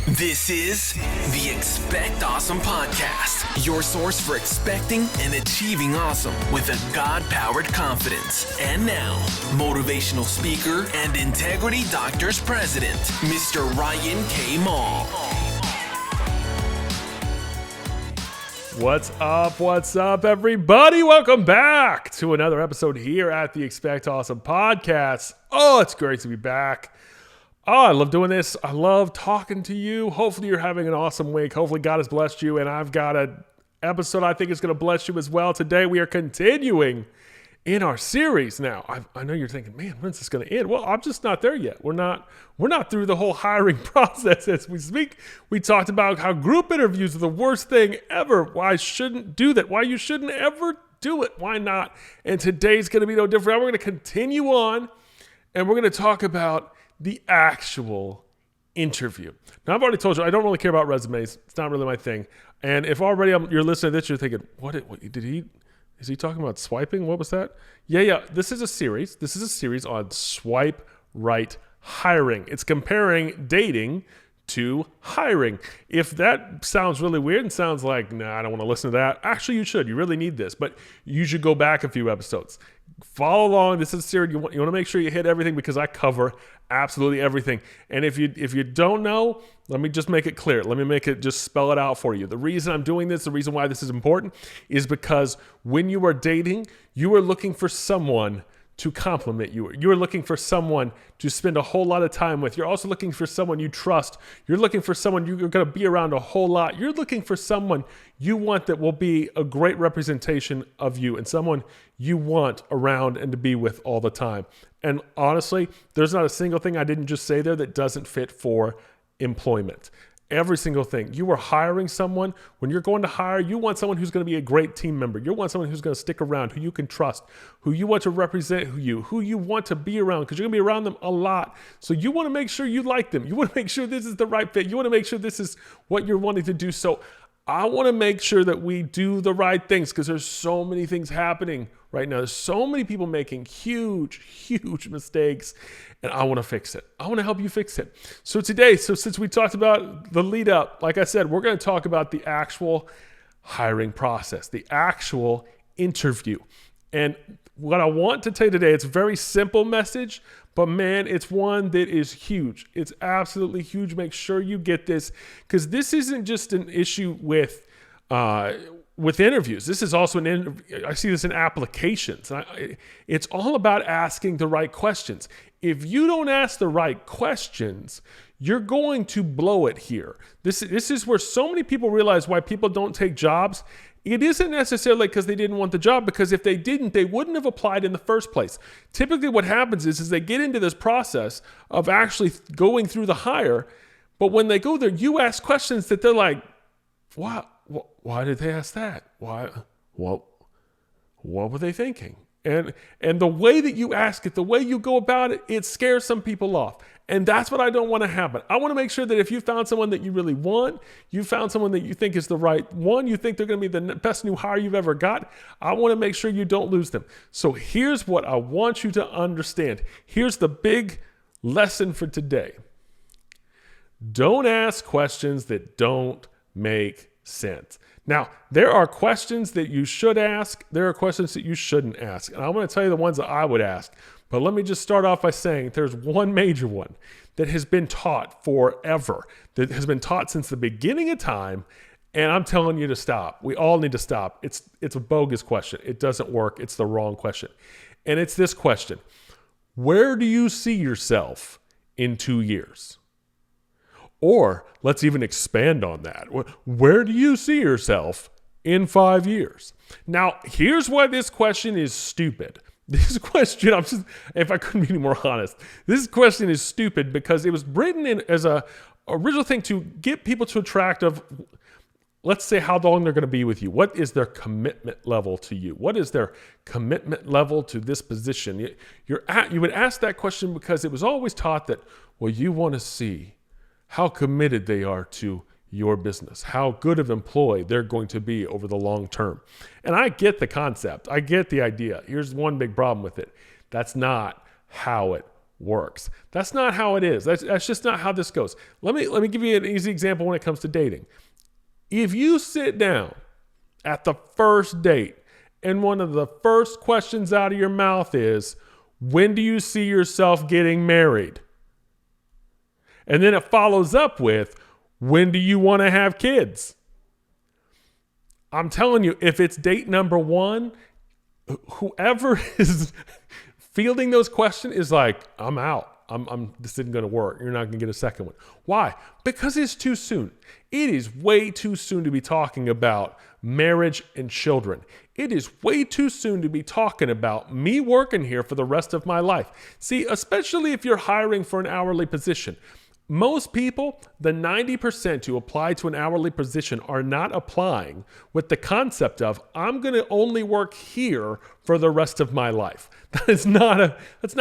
This is the Expect Awesome Podcast, your source for expecting and achieving awesome with a God-powered confidence. And now, motivational speaker and Integrity Doctors President, Mr. Ryan K. Mall. What's up, everybody? Welcome back to another episode here at the Expect Awesome Podcast. Oh, it's great to be back. Oh, I love doing this. I love talking to you. Hopefully you're having an awesome week. Hopefully God has blessed you, and I've got an episode I think is going to bless you as well. Today we are continuing in our series. Now, I know you're thinking, man, when's this going to end? Well, I'm just not there yet. We're not through the whole hiring process as we speak. We talked about how group interviews are the worst thing ever. Why I shouldn't do that. Why you shouldn't ever do it. Why not? And today's going to be no different. We're going to continue on, and we're going to talk about the actual interview. Now, I've already told you, I don't really care about resumes. It's not really my thing. And if already you're listening to this, you're thinking, is he talking about swiping? What was that? Yeah. This is a series. This is a series on swipe right hiring. It's comparing dating to hiring. If that sounds really weird and sounds like, nah, I don't want to listen to that. Actually, you should. You really need this. But you should go back a few episodes. Follow along. This is a series. You want to make sure you hit everything because I cover absolutely everything. And if you don't know, let me just make it clear. Let me just spell it out for you. The reason I'm doing this, the reason why this is important is because when you are dating, you are looking for someone to compliment you. You're looking for someone to spend a whole lot of time with. You're also looking for someone you trust. You're looking for someone you're going to be around a whole lot. You're looking for someone you want that will be a great representation of you and someone you want around and to be with all the time. And honestly, there's not a single thing I didn't just say there that doesn't fit for employment. Every single thing. You are hiring someone. When you're going to hire, you want someone who's going to be a great team member. You want someone who's going to stick around, who you can trust, who you want to represent who you want to be around, because you're going to be around them a lot. So you want to make sure you like them. You want to make sure this is the right fit. You want to make sure this is what you're wanting to do. So I want to make sure that we do the right things because there's so many things happening right now. There's so many people making huge mistakes, and I want to fix it. I want to help you fix it. So today, since we talked about the lead up, like I said, we're going to talk about the actual hiring process, the actual interview. And what I want to tell you today, it's a very simple message, but man, it's one that is huge. It's absolutely huge. Make sure you get this because this isn't just an issue with interviews. This is also I see this in applications. It's all about asking the right questions. If you don't ask the right questions, you're going to blow it here. This is where so many people realize why people don't take jobs. It isn't necessarily because they didn't want the job, because if they didn't, they wouldn't have applied in the first place. Typically what happens is they get into this process of actually going through the hire, but when they go there, you ask questions that they're like, why did they ask that? What were they thinking? And the way that you ask it, the way you go about it, it scares some people off. And that's what I don't want to happen. I want to make sure that if you found someone that you really want, you found someone that you think is the right one, you think they're going to be the best new hire you've ever got, I want to make sure you don't lose them. So here's what I want you to understand. Here's the big lesson for today. Don't ask questions that don't make sense. Now, there are questions that you should ask. There are questions that you shouldn't ask. And I'm going to tell you the ones that I would ask. But let me just start off by saying there's one major one that has been taught forever, that has been taught since the beginning of time. And I'm telling you to stop. We all need to stop. It's a bogus question. It doesn't work. It's the wrong question. And it's this question. Where do you see yourself in 2 years? Or let's even expand on that. Where do you see yourself in 5 years? Now, here's why this question is stupid. This question, if I couldn't be any more honest, this question is stupid because it was written in as a original thing to get people to attract of, let's say, how long they're going to be with you. What is their commitment level to you? What is their commitment level to this position? You would ask that question because it was always taught that, well, you want to see how committed they are to your business, how good of employee they're going to be over the long term. And I get the concept. I get the idea. Here's one big problem with it. That's not how it works. That's not how it is. That's just not how this goes. Let me give you an easy example when it comes to dating. If you sit down at the first date and one of the first questions out of your mouth is, when do you see yourself getting married? And then it follows up with, when do you want to have kids? I'm telling you, if it's date number one, whoever is fielding those questions is like, I'm out. This isn't going to work. You're not going to get a second one. Why? Because it's too soon. It is way too soon to be talking about marriage and children. It is way too soon to be talking about me working here for the rest of my life. See, especially if you're hiring for an hourly position. Most people, the 90% who apply to an hourly position, are not applying with the concept of, I'm going to only work here for the rest of my life. That's not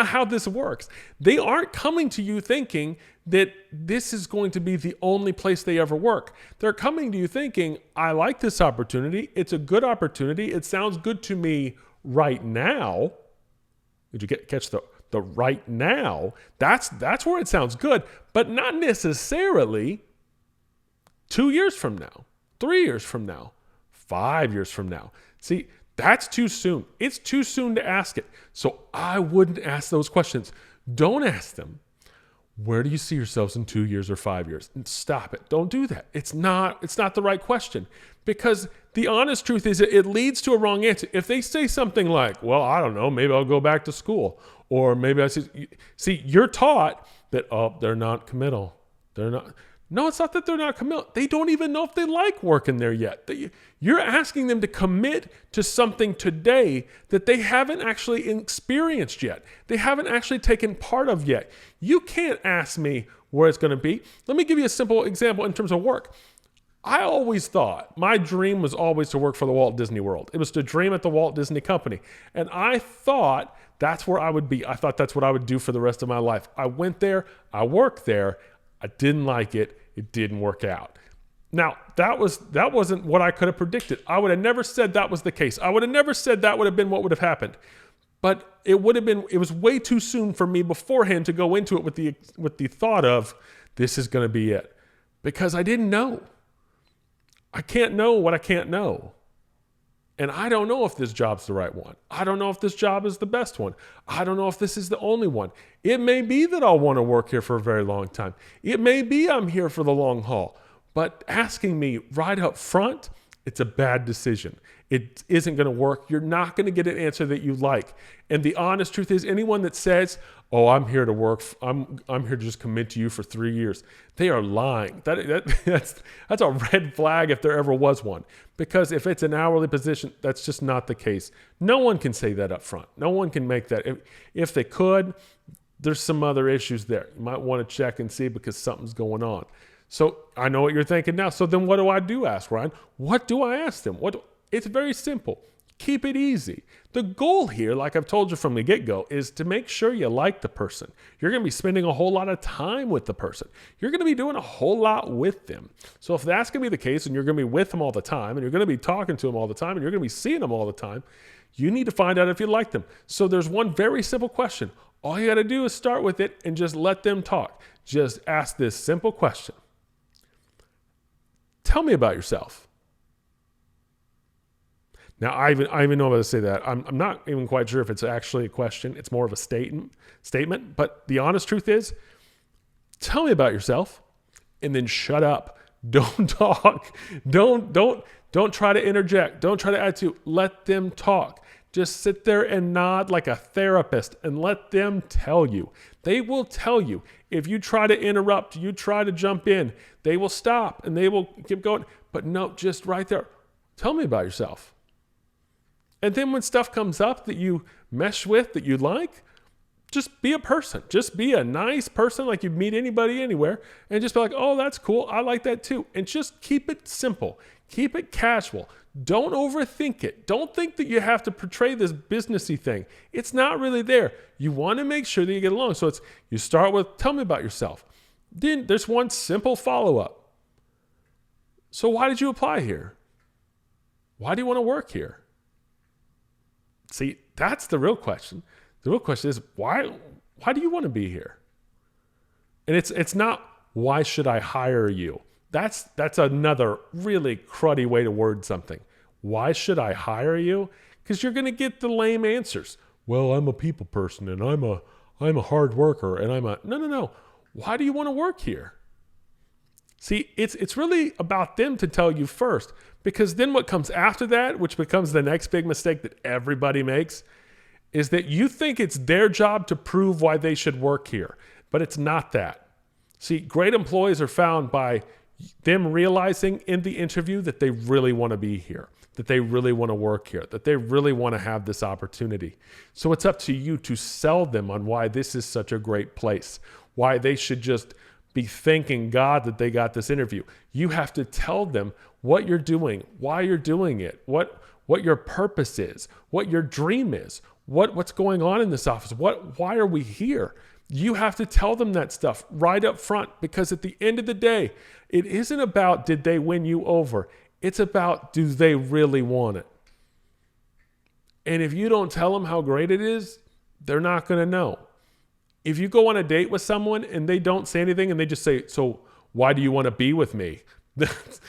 how this works. They aren't coming to you thinking that this is going to be the only place they ever work. They're coming to you thinking, I like this opportunity. It's a good opportunity. It sounds good to me right now. Did you catch the right now? That's where it sounds good, but not necessarily 2 years from now, 3 years from now, 5 years from now. See, that's too soon. It's too soon to ask it. So I wouldn't ask those questions. Don't ask them, where do you see yourselves in 2 years or 5 years? And stop it. Don't do that. It's not the right question, because the honest truth is it leads to a wrong answer. If they say something like, well, I don't know, maybe I'll go back to school, or maybe see, you're taught that, oh, they're not committal. They're not. No, it's not that they're not committal. They don't even know if they like working there yet. You're asking them to commit to something today that they haven't actually experienced yet. They haven't actually taken part of yet. You can't ask me where it's going to be. Let me give you a simple example in terms of work. I always thought my dream was always to work for the Walt Disney World. It was to dream at the Walt Disney Company. And I thought that's where I would be. I thought that's what I would do for the rest of my life. I went there. I worked there. I didn't like it. It didn't work out. Now, that wasn't what I could have predicted. I would have never said that was the case. I would have never said that would have been what would have happened. But it was way too soon for me beforehand to go into it with the thought of, this is going to be it. Because I didn't know. I can't know what I can't know. And I don't know if this job's the right one. I don't know if this job is the best one. I don't know if this is the only one. It may be that I'll want to work here for a very long time. It may be I'm here for the long haul. But asking me right up front, it's a bad decision. It isn't going to work. You're not going to get an answer that you like. And the honest truth is, anyone that says, oh, I'm here to work, I'm here to just commit to you for 3 years, they are lying. That's a red flag if there ever was one. Because if it's an hourly position, that's just not the case. No one can say that up front. No one can make that. If they could, there's some other issues there. You might want to check and see, because something's going on. So I know what you're thinking now. So then what do I do, ask Ryan? What do I ask them? It's very simple. Keep it easy. The goal here, like I've told you from the get-go, is to make sure you like the person. You're going to be spending a whole lot of time with the person. You're going to be doing a whole lot with them. So if that's going to be the case, and you're going to be with them all the time, and you're going to be talking to them all the time, and you're going to be seeing them all the time, you need to find out if you like them. So there's one very simple question. All you got to do is start with it and just let them talk. Just ask this simple question. Tell me about yourself. Now, I even know how to say that. I'm not even quite sure if it's actually a question. It's more of a statement. But the honest truth is, tell me about yourself, and then shut up. Don't talk. Don't try to interject. Don't try to add to. Let them talk. Just sit there and nod like a therapist and let them tell you. They will tell you. If you try to interrupt, you try to jump in, they will stop and they will keep going. But no, just right there. Tell me about yourself. And then when stuff comes up that you mesh with, that you like, just be a person. Just be a nice person like you'd meet anybody anywhere, and just be like, oh, that's cool. I like that too. And just keep it simple. Keep it casual. Don't overthink it. Don't think that you have to portray this businessy thing. It's not really there. You want to make sure that you get along. So you start with, tell me about yourself. Then there's one simple follow-up. So why did you apply here? Why do you want to work here? See, that's the real question. The real question is, why Why do you want to be here? And it's not, why should I hire you? That's another really cruddy way to word something. Why should I hire you? Because you're going to get the lame answers. Well, I'm a people person, and I'm a hard worker, and no. Why do you want to work here? See, it's really about them to tell you first, because then what comes after that, which becomes the next big mistake that everybody makes, is that you think it's their job to prove why they should work here, but it's not that. See, great employees are found by them realizing in the interview that they really want to be here, that they really want to work here, that they really want to have this opportunity. So it's up to you to sell them on why this is such a great place, why they should just be thanking God that they got this interview. You have to tell them what you're doing, why you're doing it, what your purpose is, what your dream is, what's going on in this office, why are we here? You have to tell them that stuff right up front, because at the end of the day, it isn't about did they win you over. It's about, do they really want it? And if you don't tell them how great it is, they're not going to know. If you go on a date with someone and they don't say anything and they just say, so why do you want to be with me? That's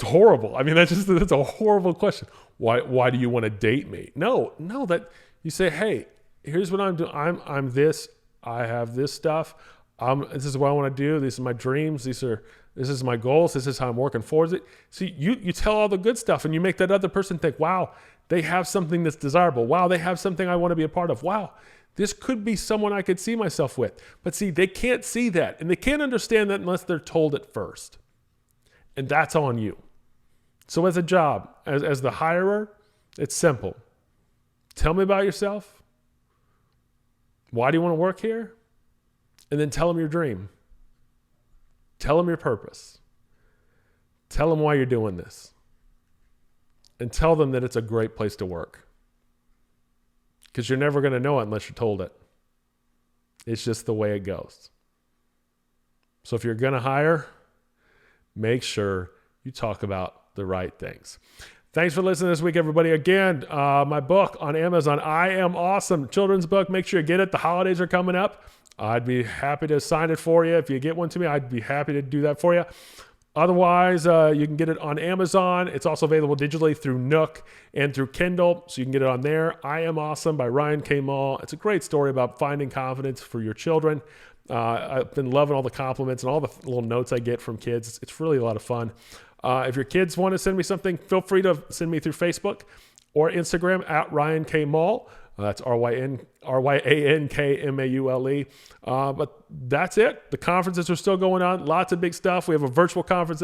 horrible. I mean, that's a horrible question. Why do you want to date me? No, that you say, hey, here's what I'm doing. I'm this. I have this stuff. This is what I want to do. These are my dreams. This is my goals. This is how I'm working towards it. See, you tell all the good stuff, and you make that other person think, wow, they have something that's desirable. Wow, they have something I want to be a part of. Wow, this could be someone I could see myself with. But see, they can't see that, and they can't understand that unless they're told it first. And that's on you. So as a job, as the hirer, it's simple. Tell me about yourself. Why do you want to work here? And then tell them your dream. Tell them your purpose. Tell them why you're doing this. And tell them that it's a great place to work. Because you're never going to know it unless you're told it. It's just the way it goes. So if you're going to hire, make sure you talk about the right things. Thanks for listening this week, everybody. Again, my book on Amazon, I Am Awesome, children's book. Make sure you get it. The holidays are coming up. I'd be happy to sign it for you. If you get one to me, I'd be happy to do that for you. Otherwise, you can get it on Amazon. It's also available digitally through Nook and through Kindle, so you can get it on there. I Am Awesome by Ryan K. Mall. It's a great story about finding confidence for your children. I've been loving all the compliments and all the little notes I get from kids. It's really a lot of fun. If your kids want to send me something, feel free to send me through Facebook or Instagram at Ryan K. Mall. That's RYANKMAULE. But that's it. The conferences are still going on. Lots of big stuff. We have a virtual conference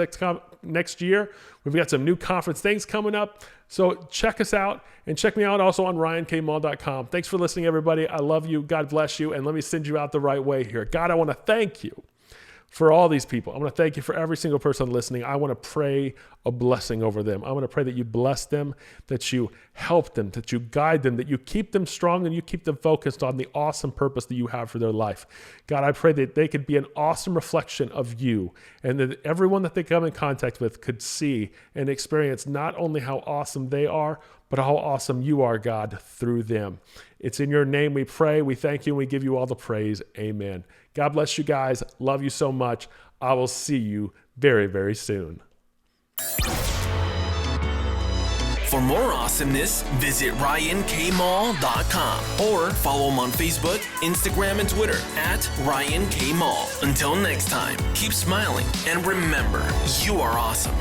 next year. We've got some new conference things coming up. So check us out, and check me out also on RyanKMall.com. Thanks for listening, everybody. I love you. God bless you. And let me send you out the right way here. God, I want to thank you for all these people. I want to thank you for every single person listening. I want to pray a blessing over them. I want to pray that you bless them, that you help them, that you guide them, that you keep them strong, and you keep them focused on the awesome purpose that you have for their life. God, I pray that they could be an awesome reflection of you, and that everyone that they come in contact with could see and experience not only how awesome they are, but how awesome you are, God, through them. It's in your name we pray. We thank you, and we give you all the praise. Amen. God bless you guys. Love you so much. I will see you very, very soon. For more awesomeness, visit RyanKMall.com or follow him on Facebook, Instagram, and Twitter at Ryan K. Mall. Until next time, keep smiling and remember, you are awesome.